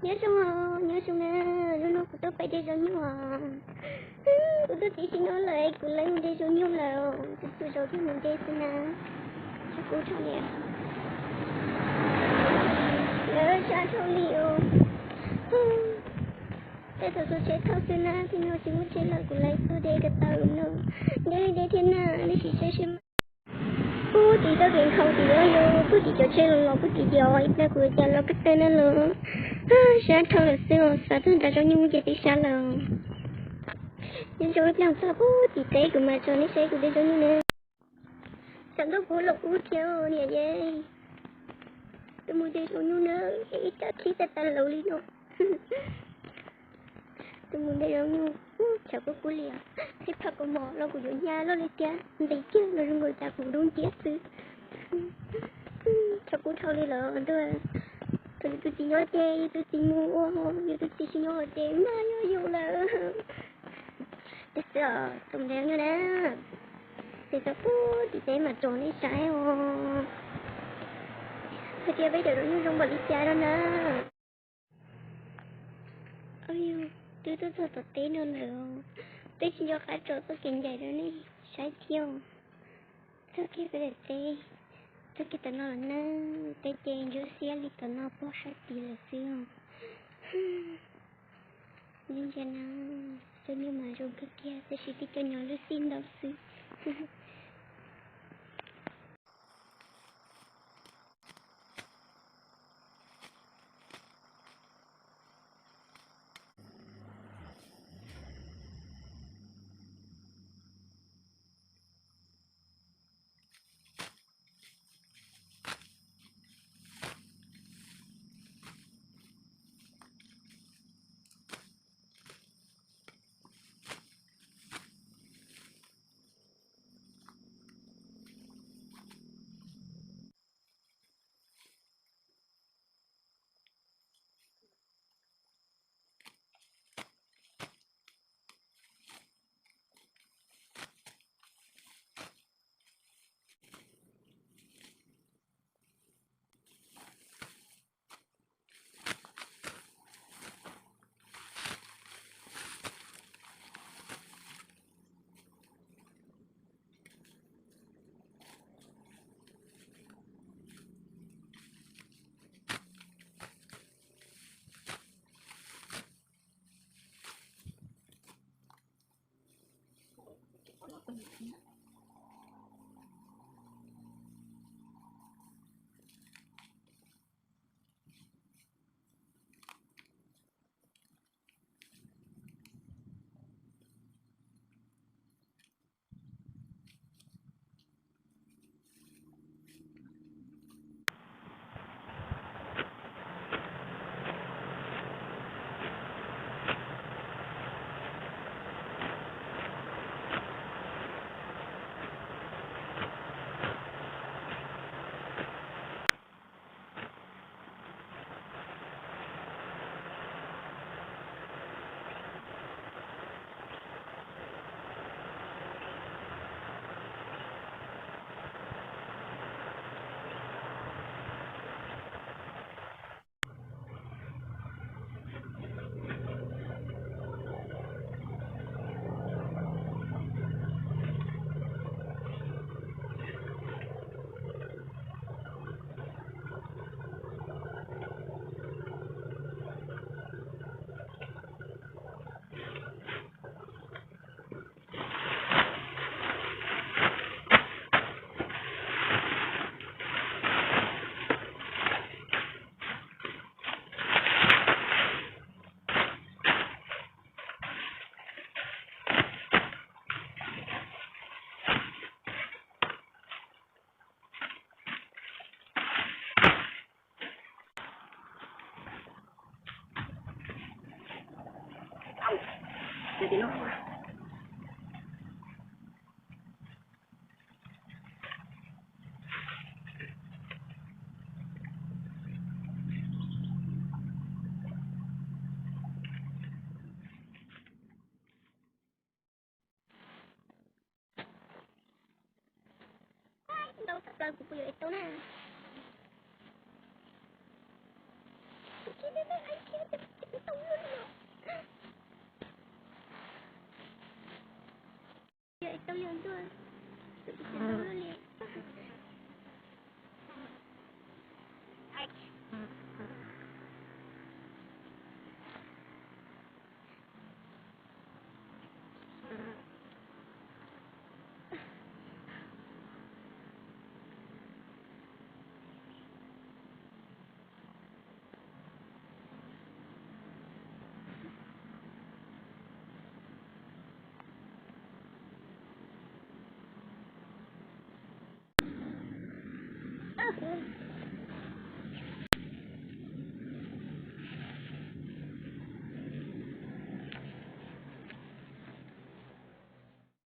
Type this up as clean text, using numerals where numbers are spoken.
nhớ xong nè nó cũng tôi phải đi rồi nhưng mà tôi chỉ xin nói lại cũng lấy một đi rồi nhưng là tôi rồi cái mình đi xin nè chắc cũng thôi nè lỡ xa thôi liệu thế tôi sẽ thao xin nè thì nó chỉ muốn chơi là cũng lấy tôi đi cái tàu nữa để thế nào để chị sẽ xem cô chỉ cho điện không thì đó cô chỉ cho chơi là cô chỉ giỏi là cô cho nó cái tên nó sáng thâu là xưa sáng thâu đã cho những cái gì sáng là nhưng cho làm sao cô chỉ thấy của mà cho nó sẽ của đây cho như này sáng đó cô lộc cô theo nè vậy tôi muốn chơi cho như nữa ít ta chỉ ta lâu đi nữa tôi muốn đây đâu như chào cô liền thì phải có mỏ nó của nhà nó lấy tiền lấy chứ nó người ta cũng đúng chết chứ chào cô thâu đi là tôi chỉ nói chơi tôi chỉ mua tôi chỉ nói chơi mà vô là thế giờ tụi đeo như đó thì sao thì thế mà trốn đi trái thì kia bây giờ nó như trong bật đi trái đó nè ôi tôi thật tí nữa nữa tôi chỉ cho cái trò tôi kiện dạy đó này trái thiêu sao kia phải để tê sao kia tao nói là tê tê vô xe đi tao nói bỏ trái tí là xưa nhưng cho nó cho nhưng mà rồi cái kia tôi chỉ thích cho nhỏ nó xin đâu xưa Jadi no. đâu tập đoàn của tôi itu nè